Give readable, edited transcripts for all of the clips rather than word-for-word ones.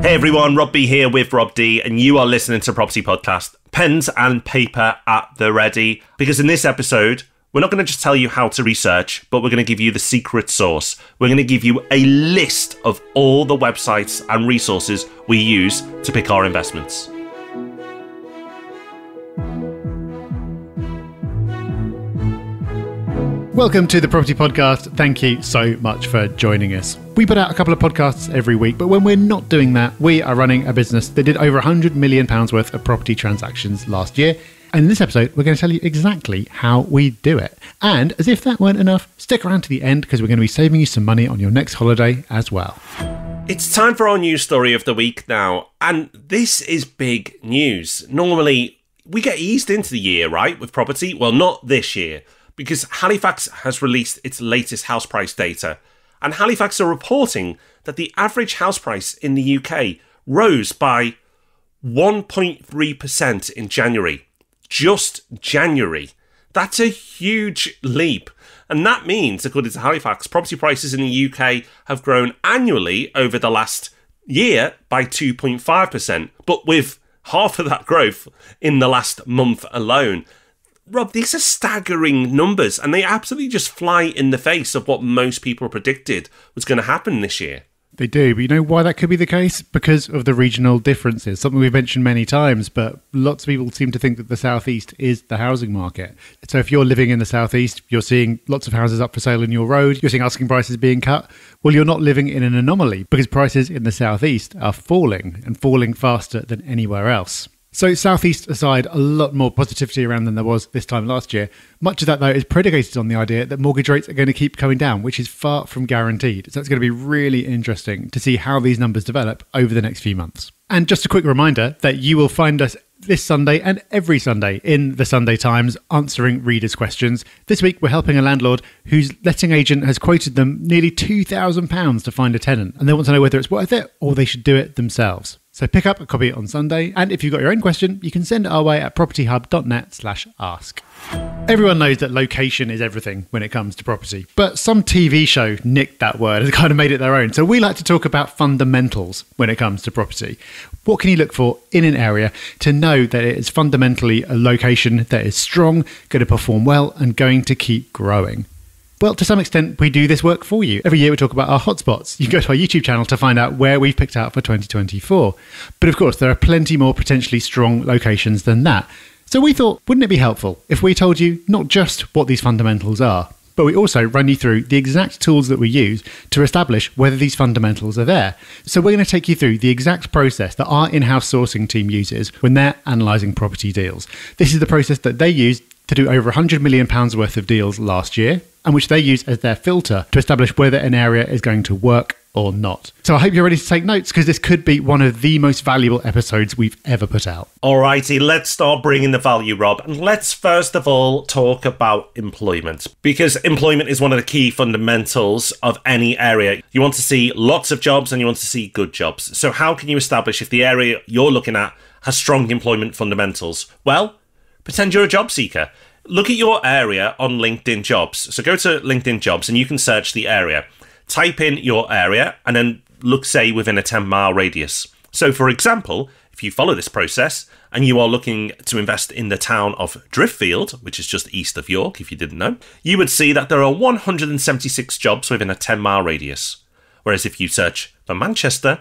Hey everyone, Rob B here with Rob D, and you are listening to Property Podcast. Pens and paper at the ready, because in this episode, we're not going to just tell you how to research, but we're going to give you the secret sauce. We're going to give you a list of all the websites and resources we use to pick our investments. Welcome to the Property Podcast. Thank you so much for joining us. We put out a couple of podcasts every week, but when we're not doing that, we are running a business that did over £100 million worth of property transactions last year. And in this episode, we're going to tell you exactly how we do it. And as if that weren't enough, stick around to the end because we're going to be saving you some money on your next holiday as well. It's time for our news story of the week now. And this is big news. Normally, we get eased into the year, right, with property? Well, not this year, because Halifax has released its latest house price data. And Halifax are reporting that the average house price in the UK rose by 1.3% in January. Just January. That's a huge leap. And that means, according to Halifax, property prices in the UK have grown annually over the last year by 2.5%, but with half of that growth in the last month alone. Rob, these are staggering numbers, and they absolutely just fly in the face of what most people predicted was going to happen this year. They do, but you know why that could be the case? Because of the regional differences, something we've mentioned many times, but lots of people seem to think that the Southeast is the housing market. So if you're living in the Southeast, you're seeing lots of houses up for sale in your road, you're seeing asking prices being cut. Well, you're not living in an anomaly because prices in the Southeast are falling and falling faster than anywhere else. So Southeast aside, a lot more positivity around than there was this time last year. Much of that, though, is predicated on the idea that mortgage rates are going to keep coming down, which is far from guaranteed. So it's going to be really interesting to see how these numbers develop over the next few months. And just a quick reminder that you will find us this Sunday and every Sunday in the Sunday Times answering readers' questions. This week, we're helping a landlord whose letting agent has quoted them nearly £2,000 to find a tenant, and they want to know whether it's worth it or they should do it themselves. So pick up a copy on Sunday, and if you've got your own question, you can send it our way at propertyhub.net/ask. Everyone knows that location is everything when it comes to property, but some TV show nicked that word and kind of made it their own. So we like to talk about fundamentals when it comes to property. What can you look for in an area to know that it is fundamentally a location that is strong, going to perform well, and going to keep growing? Well, to some extent, we do this work for you. Every year we talk about our hotspots. You can go to our YouTube channel to find out where we've picked out for 2024. But of course, there are plenty more potentially strong locations than that. So we thought, wouldn't it be helpful if we told you not just what these fundamentals are, but we also run you through the exact tools that we use to establish whether these fundamentals are there. So we're going to take you through the exact process that our in-house sourcing team uses when they're analysing property deals. This is the process that they used to do over £100 million worth of deals last year, and which they use as their filter to establish whether an area is going to work or not. So I hope you're ready to take notes, because this could be one of the most valuable episodes we've ever put out. Alrighty, let's start bringing the value, Rob. And let's first of all talk about employment, because employment is one of the key fundamentals of any area. You want to see lots of jobs and you want to see good jobs. So how can you establish if the area you're looking at has strong employment fundamentals? Well, pretend you're a job seeker. Look at your area on LinkedIn Jobs. So go to LinkedIn Jobs and you can search the area. Type in your area and then look, say, within a 10-mile radius. So, for example, if you follow this process and you are looking to invest in the town of Driffield, which is just east of York, if you didn't know, you would see that there are 176 jobs within a 10-mile radius. Whereas if you search for Manchester,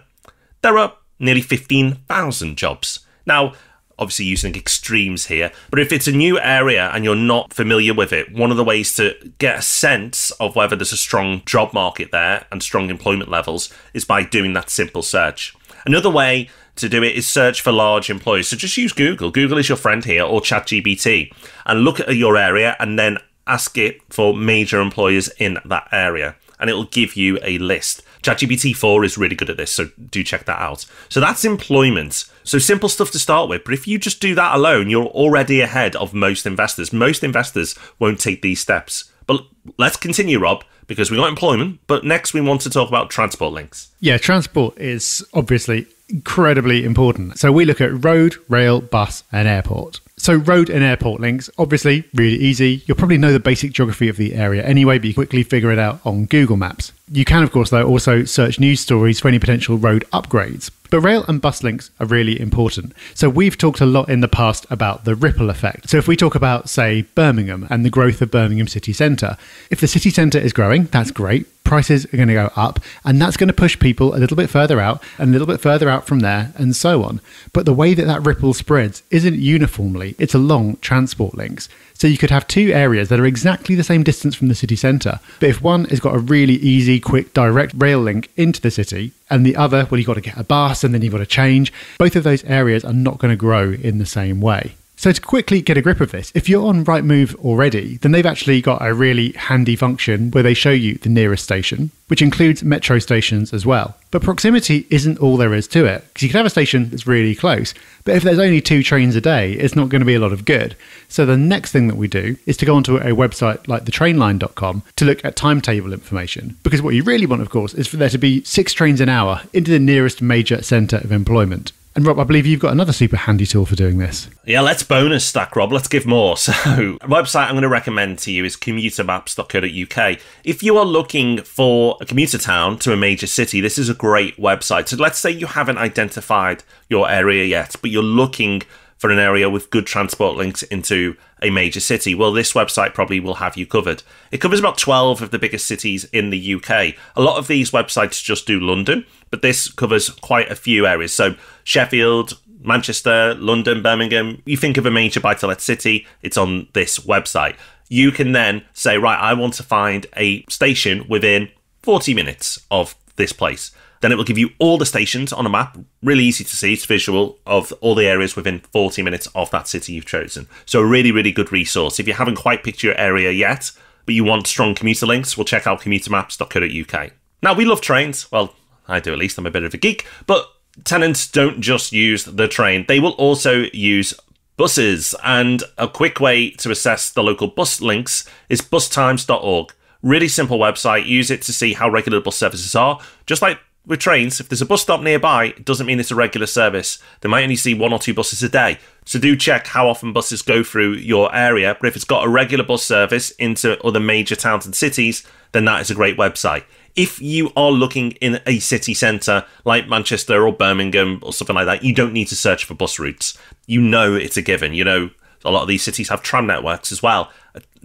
there are nearly 15,000 jobs. Now, obviously using extremes here, but if it's a new area and you're not familiar with it, one of the ways to get a sense of whether there's a strong job market there and strong employment levels is by doing that simple search. Another way to do it is search for large employers. So just use Google. Google is your friend here, or ChatGPT, and look at your area and then ask it for major employers in that area, and it'll give you a list. ChatGPT-4 is really good at this, so do check that out. So that's employment. So simple stuff to start with, but if you just do that alone, you're already ahead of most investors. Most investors won't take these steps. But let's continue, Rob, because we got employment, but next we want to talk about transport links. Yeah, transport is obviously incredibly important. So we look at road, rail, bus and airport. So road and airport links, obviously really easy. You'll probably know the basic geography of the area anyway, but you quickly figure it out on Google Maps. You can, of course, though, also search news stories for any potential road upgrades. But rail and bus links are really important. So we've talked a lot in the past about the ripple effect. So if we talk about, say, Birmingham and the growth of Birmingham city centre, if the city centre is growing, that's great. Prices are going to go up, and that's going to push people a little bit further out and a little bit further out from there, and so on. But the way that ripple spreads isn't uniformly, it's along transport links. So you could have two areas that are exactly the same distance from the city centre, but if one has got a really easy, quick, direct rail link into the city, and the other, well, you've got to get a bus and then you've got to change, both of those areas are not going to grow in the same way. So to quickly get a grip of this, if you're on Rightmove already, then they've actually got a really handy function where they show you the nearest station, which includes metro stations as well. But proximity isn't all there is to it, because you could have a station that's really close, but if there's only 2 trains a day, it's not going to be a lot of good. So the next thing that we do is to go onto a website like thetrainline.com to look at timetable information, because what you really want, of course, is for there to be 6 trains an hour into the nearest major centre of employment. And Rob, I believe you've got another super handy tool for doing this. Yeah, let's bonus stack, Rob. Let's give more. So, a website I'm going to recommend to you is commutermaps.co.uk. If you are looking for a commuter town to a major city, this is a great website. So let's say you haven't identified your area yet, but you're looking for an area with good transport links into a major city. Well, this website probably will have you covered. It covers about 12 of the biggest cities in the UK. A lot of these websites just do London, but this covers quite a few areas. So Sheffield, Manchester, London, Birmingham. You think of a major buy-to-let city, it's on this website. You can then say, right, I want to find a station within 40 minutes of this place. Then it will give you all the stations on a map, really easy to see, it's visual, of all the areas within 40 minutes of that city you've chosen. So a really, really good resource. If you haven't quite picked your area yet, but you want strong commuter links, well, check out commutermaps.co.uk. Now, we love trains. Well, I do at least, I'm a bit of a geek. But tenants don't just use the train. They will also use buses. And a quick way to assess the local bus links is bustimes.org. Really simple website. Use it to see how regular bus services are. Just like with trains, if there's a bus stop nearby, it doesn't mean it's a regular service. They might only see 1 or 2 buses a day. So do check how often buses go through your area. But if it's got a regular bus service into other major towns and cities, then that is a great website. If you are looking in a city centre like Manchester or Birmingham or something like that, you don't need to search for bus routes. You know it's a given. You know, a lot of these cities have tram networks as well.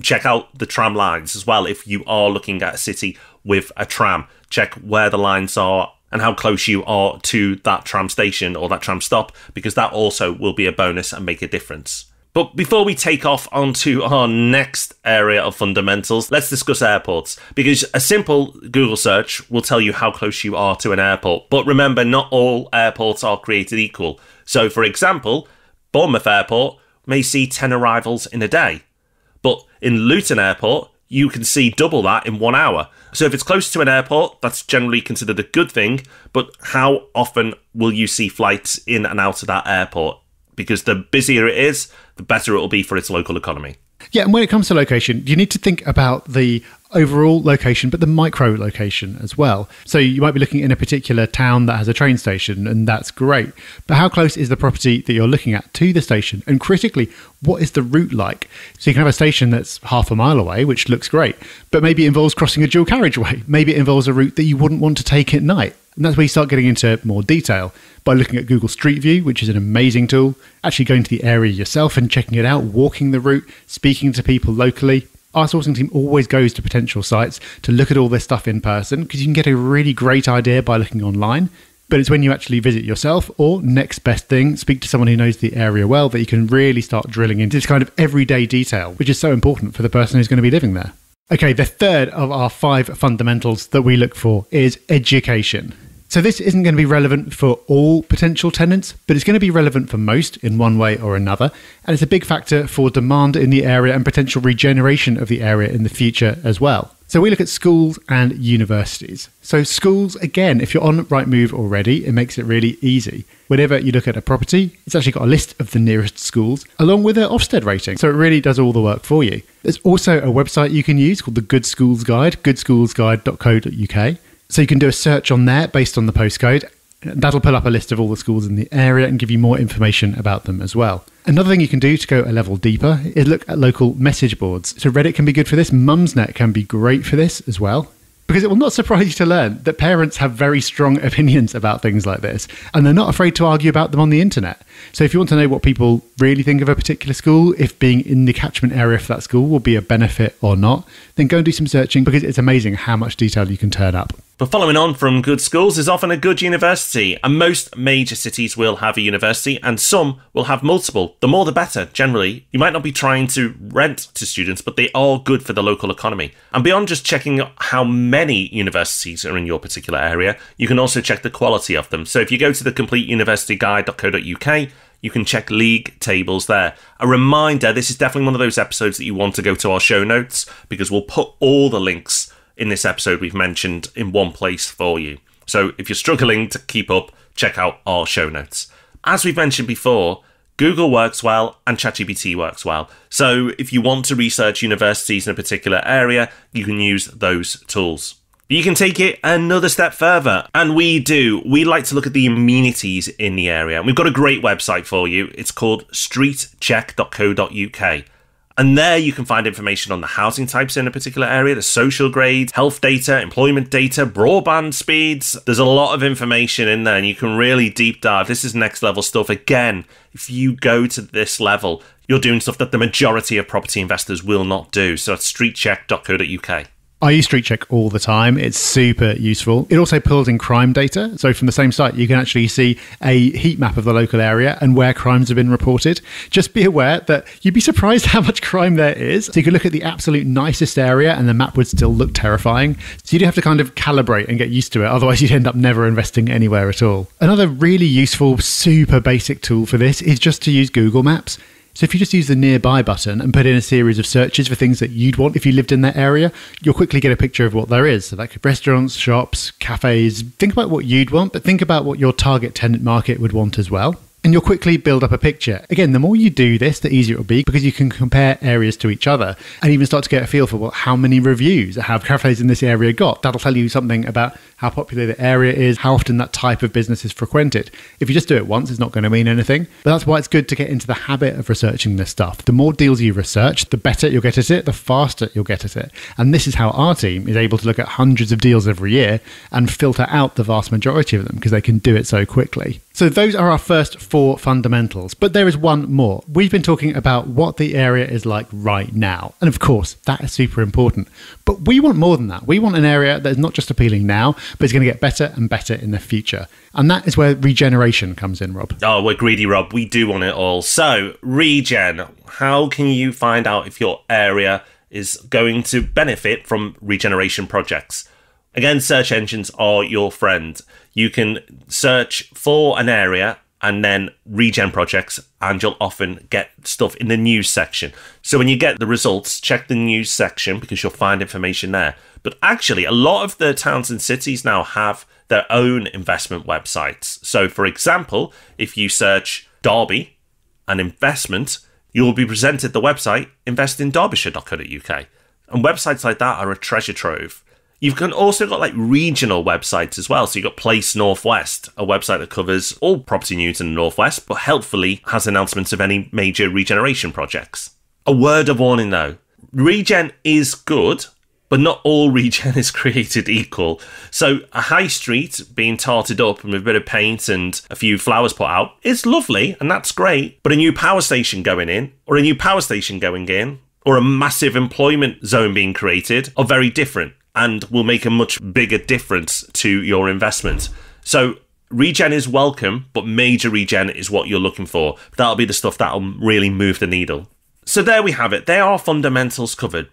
Check out the tram lines as well. If you are looking at a city with a tram, check where the lines are and how close you are to that tram station or that tram stop, because that also will be a bonus and make a difference. But before we take off onto our next area of fundamentals, let's discuss airports, because a simple Google search will tell you how close you are to an airport. But remember, not all airports are created equal. So, for example, Bournemouth Airport may see 10 arrivals in a day, but in Luton Airport, you can see double that in 1 hour. So if it's close to an airport, that's generally considered a good thing, but how often will you see flights in and out of that airport? Because the busier it is, the better it will be for its local economy. Yeah, and when it comes to location, you need to think about the overall location, but the micro location as well. So you might be looking in a particular town that has a train station, and that's great. But how close is the property that you're looking at to the station? And critically, what is the route like? So you can have a station that's half a mile away, which looks great, but maybe it involves crossing a dual carriageway. Maybe it involves a route that you wouldn't want to take at night. And that's where you start getting into more detail by looking at Google Street View, which is an amazing tool, actually going to the area yourself and checking it out, walking the route, speaking to people locally. Our sourcing team always goes to potential sites to look at all this stuff in person, because you can get a really great idea by looking online. But it's when you actually visit yourself, or next best thing, speak to someone who knows the area well, that you can really start drilling into this kind of everyday detail, which is so important for the person who's going to be living there. Okay, the third of our 5 fundamentals that we look for is education. So this isn't going to be relevant for all potential tenants, but it's going to be relevant for most in one way or another. And it's a big factor for demand in the area and potential regeneration of the area in the future as well. So we look at schools and universities. So schools, again, if you're on Rightmove already, it makes it really easy. Whenever you look at a property, it's actually got a list of the nearest schools, along with an Ofsted rating. So it really does all the work for you. There's also a website you can use called the Good Schools Guide, goodschoolsguide.co.uk. So you can do a search on there based on the postcode. That'll pull up a list of all the schools in the area and give you more information about them as well. Another thing you can do to go a level deeper is look at local message boards. So Reddit can be good for this. Mumsnet can be great for this as well. because it will not surprise you to learn that parents have very strong opinions about things like this, and they're not afraid to argue about them on the internet. So if you want to know what people really think of a particular school, if being in the catchment area for that school will be a benefit or not, then go and do some searching, because it's amazing how much detail you can turn up. But following on from good schools is often a good university, and most major cities will have a university, and some will have multiple. The more the better, generally. You might not be trying to rent to students, but they are good for the local economy. And beyond just checking how many universities are in your particular area, you can also check the quality of them. So if you go to the completeuniversityguide.co.uk, you can check league tables there. A reminder, this is definitely one of those episodes that you want to go to our show notes, because we'll put all the links in this episode we've mentioned in one place for you. So if you're struggling to keep up, check out our show notes. As we've mentioned before, Google works well and ChatGPT works well. So if you want to research universities in a particular area, you can use those tools. You can take it another step further, and we do. We like to look at the amenities in the area. And we've got a great website for you. It's called streetcheck.co.uk. And there you can find information on the housing types in a particular area, the social grades, health data, employment data, broadband speeds. There's a lot of information in there, and you can really deep dive. This is next level stuff. Again, if you go to this level, you're doing stuff that the majority of property investors will not do. So that's streetcheck.co.uk. I use StreetCheck all the time. It's super useful. It also pulls in crime data. So from the same site, you can actually see a heat map of the local area and where crimes have been reported. Just be aware that you'd be surprised how much crime there is. So you could look at the absolute nicest area and the map would still look terrifying. So you do have to kind of calibrate and get used to it. Otherwise, you'd end up never investing anywhere at all. Another really useful, super basic tool for this is just to use Google Maps. So if you just use the nearby button and put in a series of searches for things that you'd want if you lived in that area, you'll quickly get a picture of what there is. So like restaurants, shops, cafes. Think about what you'd want, but think about what your target tenant market would want as well. And you'll quickly build up a picture. Again, the more you do this, the easier it will be, because you can compare areas to each other and even start to get a feel for how many reviews have cafes in this area got. That'll tell you something about how popular the area is, how often that type of business is frequented. If you just do it once, it's not going to mean anything. But that's why it's good to get into the habit of researching this stuff. The more deals you research, the better you'll get at it, the faster you'll get at it. And this is how our team is able to look at hundreds of deals every year and filter out the vast majority of them, because they can do it so quickly. So those are our first 4 fundamentals, but there is one more. We've been talking about what the area is like right now. And of course, that is super important. But we want more than that. We want an area that is not just appealing now, but is going to get better and better in the future. And that is where regeneration comes in, Rob. Oh, we're greedy, Rob. We do want it all. So, regen. How can you find out if your area is going to benefit from regeneration projects? Again, search engines are your friend. You can search for an area and then regen projects, and you'll often get stuff in the news section. So when you get the results, check the news section, because you'll find information there. But actually, a lot of the towns and cities now have their own investment websites. So for example, if you search Derby and investment, you'll be presented the website investinderbyshire.co.uk. And websites like that are a treasure trove. You've also got like regional websites as well. So you've got Place Northwest, a website that covers all property news in the Northwest, but helpfully has announcements of any major regeneration projects. A word of warning though, regen is good, but not all regen is created equal. So a high street being tarted up and with a bit of paint and a few flowers put out is lovely, and that's great. But a new power station going in, or a new power station going in, or a massive employment zone being created are very different, and will make a much bigger difference to your investment. So regen is welcome, but major regen is what you're looking for. That'll be the stuff that'll really move the needle. So there we have it. There are fundamentals covered.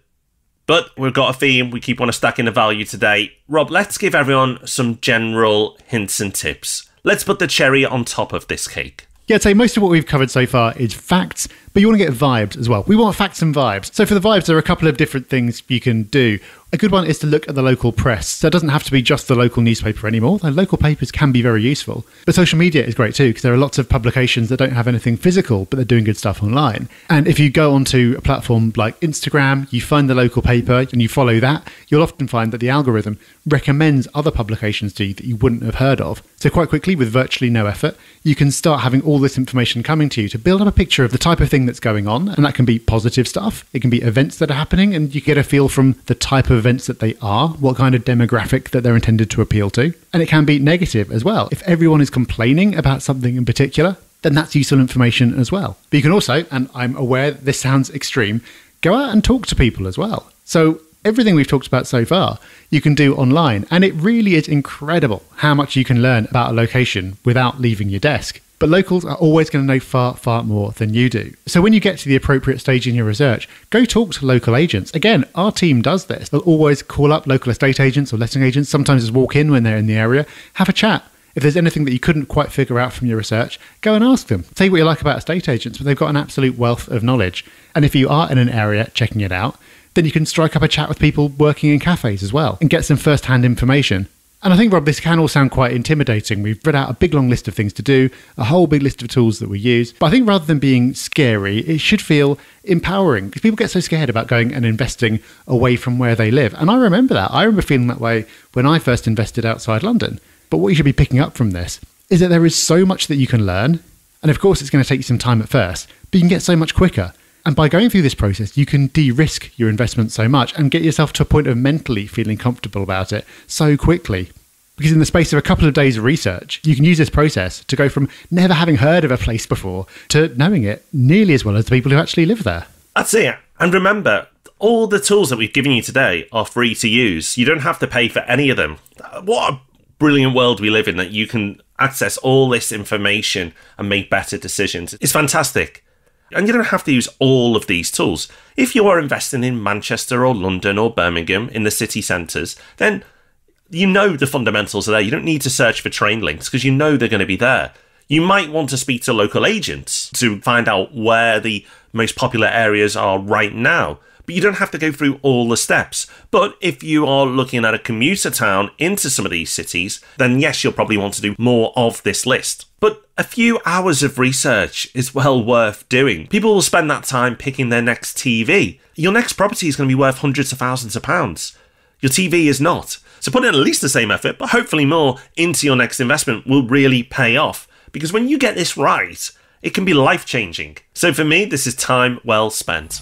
But we've got a theme. We keep on stacking the value today. Rob, let's give everyone some general hints and tips. Let's put the cherry on top of this cake. Yeah, I'd say most of what we've covered so far is facts, but you want to get vibes as well. We want facts and vibes. So for the vibes, there are a couple of different things you can do. A good one is to look at the local press. So it doesn't have to be just the local newspaper anymore. The local papers can be very useful. But social media is great too, because there are lots of publications that don't have anything physical, but they're doing good stuff online. And if you go onto a platform like Instagram, you find the local paper and you follow that, you'll often find that the algorithm recommends other publications to you that you wouldn't have heard of. So quite quickly, with virtually no effort, you can start having all this information coming to you to build up a picture of the type of thing that's going on, and that can be positive stuff. It can be events that are happening, and you get a feel from the type of events that they are, what kind of demographic that they're intended to appeal to. And it can be negative as well. If everyone is complaining about something in particular, then that's useful information as well. But you can also, and I'm aware this sounds extreme, go out and talk to people as well. So everything we've talked about so far, you can do online. And it really is incredible how much you can learn about a location without leaving your desk. But locals are always going to know far, far more than you do. So when you get to the appropriate stage in your research, go talk to local agents. Again, our team does this. They'll always call up local estate agents or letting agents, sometimes just walk in when they're in the area, have a chat. If there's anything that you couldn't quite figure out from your research, go and ask them. Say what you like about estate agents, but they've got an absolute wealth of knowledge. And if you are in an area checking it out, then you can strike up a chat with people working in cafes as well and get some first-hand information. And I think, Rob, this can all sound quite intimidating. We've read out a big long list of things to do, a whole big list of tools that we use. But I think rather than being scary, it should feel empowering, because people get so scared about going and investing away from where they live. And I remember that. I remember feeling that way when I first invested outside London. But what you should be picking up from this is that there is so much that you can learn. And of course, it's going to take you some time at first, but you can get so much quicker. And by going through this process, you can de-risk your investment so much and get yourself to a point of mentally feeling comfortable about it so quickly. Because in the space of a couple of days of research, you can use this process to go from never having heard of a place before to knowing it nearly as well as the people who actually live there. That's it. And remember, all the tools that we've given you today are free to use. You don't have to pay for any of them. What a brilliant world we live in, that you can access all this information and make better decisions. It's fantastic. And you don't have to use all of these tools. If you are investing in Manchester or London or Birmingham in the city centres, then you know the fundamentals are there. You don't need to search for train links because you know they're going to be there. You might want to speak to local agents to find out where the most popular areas are right now. But you don't have to go through all the steps. But if you are looking at a commuter town into some of these cities, then yes, you'll probably want to do more of this list. But a few hours of research is well worth doing. People will spend that time picking their next TV. Your next property is going to be worth hundreds of thousands of pounds. Your TV is not. So put in at least the same effort, but hopefully more into your next investment will really pay off. Because when you get this right, it can be life-changing. So for me, this is time well spent.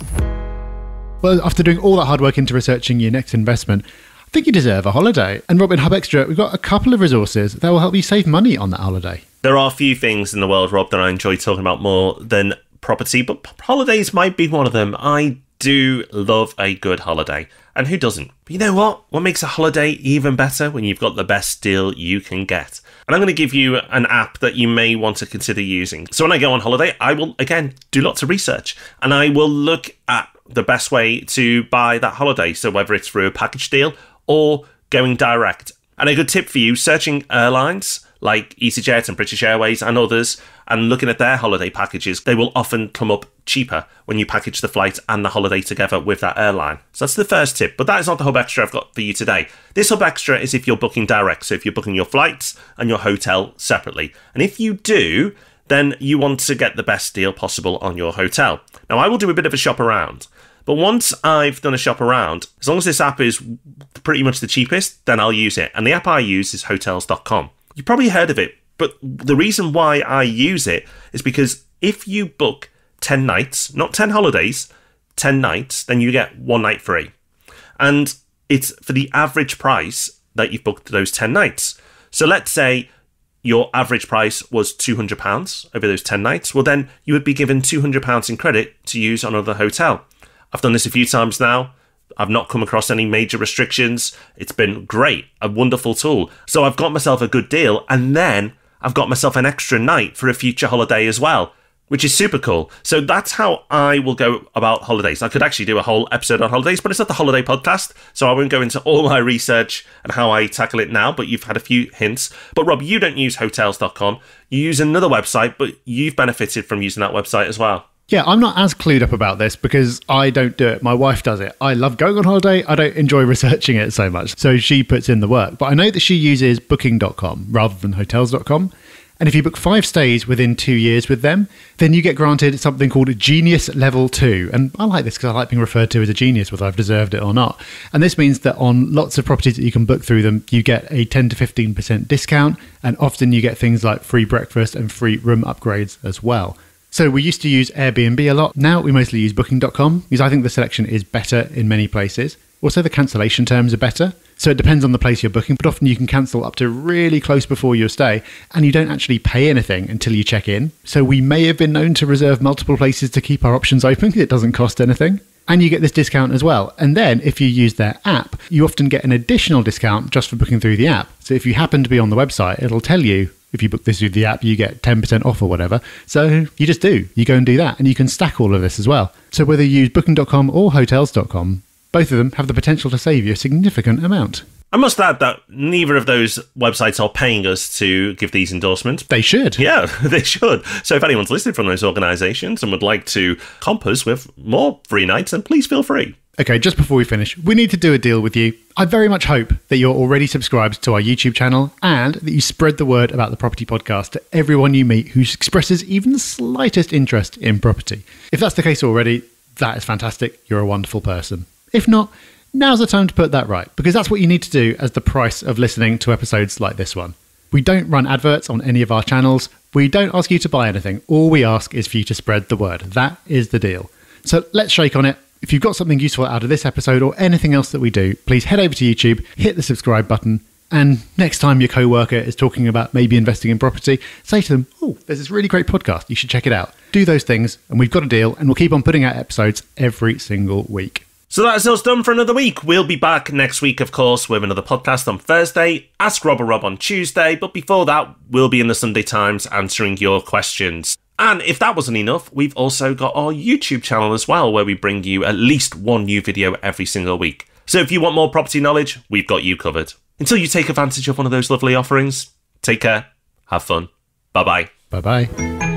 Well, after doing all that hard work into researching your next investment, I think you deserve a holiday. And Rob, in Hub Extra, we've got a couple of resources that will help you save money on that holiday. There are a few things in the world, Rob, that I enjoy talking about more than property, but holidays might be one of them. I do love a good holiday. And who doesn't? But you know what? What makes a holiday even better? When you've got the best deal you can get. And I'm going to give you an app that you may want to consider using. So when I go on holiday, I will, again, do lots of research. And I will look at the best way to buy that holiday. So whether it's through a package deal or going direct. And a good tip for you, searching airlines like EasyJet and British Airways and others, and looking at their holiday packages, they will often come up cheaper when you package the flight and the holiday together with that airline. So that's the first tip, but that is not the Hub Extra I've got for you today. This Hub Extra is if you're booking direct, so if you're booking your flights and your hotel separately. And if you do, then you want to get the best deal possible on your hotel. Now, I will do a bit of a shop around, but once I've done a shop around, as long as this app is pretty much the cheapest, then I'll use it. And the app I use is hotels.com. You've probably heard of it, but the reason why I use it is because if you book 10 nights, not 10 holidays, 10 nights, then you get one night free. And it's for the average price that you've booked those 10 nights. So let's say your average price was £200 over those 10 nights. Well, then you would be given £200 in credit to use on another hotel. I've done this a few times now. I've not come across any major restrictions. It's been great, a wonderful tool. So I've got myself a good deal, and then I've got myself an extra night for a future holiday as well, which is super cool. So that's how I will go about holidays. I could actually do a whole episode on holidays, but it's not the holiday podcast, so I won't go into all my research and how I tackle it now, but you've had a few hints. But Rob, you don't use hotels.com. You use another website, but you've benefited from using that website as well. Yeah, I'm not as clued up about this because I don't do it. My wife does it. I love going on holiday. I don't enjoy researching it so much. So she puts in the work. But I know that she uses booking.com rather than hotels.com. And if you book 5 stays within 2 years with them, then you get granted something called Genius Level 2. And I like this because I like being referred to as a genius, whether I've deserved it or not. And this means that on lots of properties that you can book through them, you get a 10 to 15% discount. And often you get things like free breakfast and free room upgrades as well. So we used to use Airbnb a lot. Now we mostly use Booking.com because I think the selection is better in many places. Also, the cancellation terms are better. So it depends on the place you're booking, but often you can cancel up to really close before your stay and you don't actually pay anything until you check in. So we may have been known to reserve multiple places to keep our options open. It doesn't cost anything. And you get this discount as well. And then if you use their app, you often get an additional discount just for booking through the app. So if you happen to be on the website, it'll tell you if you book this through the app, you get 10% off or whatever. So you just do. You go and do that. And you can stack all of this as well. So whether you use Booking.com or Hotels.com, both of them have the potential to save you a significant amount. I must add that neither of those websites are paying us to give these endorsements. They should. Yeah, they should. So if anyone's listening from those organisations and would like to comp us with more free nights, then please feel free. Okay, just before we finish, we need to do a deal with you. I very much hope that you're already subscribed to our YouTube channel and that you spread the word about the Property Podcast to everyone you meet who expresses even the slightest interest in property. If that's the case already, that is fantastic. You're a wonderful person. If not, now's the time to put that right, because that's what you need to do as the price of listening to episodes like this one. We don't run adverts on any of our channels. We don't ask you to buy anything. All we ask is for you to spread the word. That is the deal. So let's shake on it. If you've got something useful out of this episode or anything else that we do, please head over to YouTube, hit the subscribe button, and next time your co-worker is talking about maybe investing in property, say to them, oh, there's this really great podcast. You should check it out. Do those things, and we've got a deal, and we'll keep on putting out episodes every single week. So that's us done for another week. We'll be back next week, of course, with another podcast on Thursday, Ask Rob or Rob on Tuesday, but before that, we'll be in the Sunday Times answering your questions. And if that wasn't enough, we've also got our YouTube channel as well, where we bring you at least one new video every single week. So if you want more property knowledge, we've got you covered. Until you take advantage of one of those lovely offerings, take care, have fun, bye-bye. Bye-bye.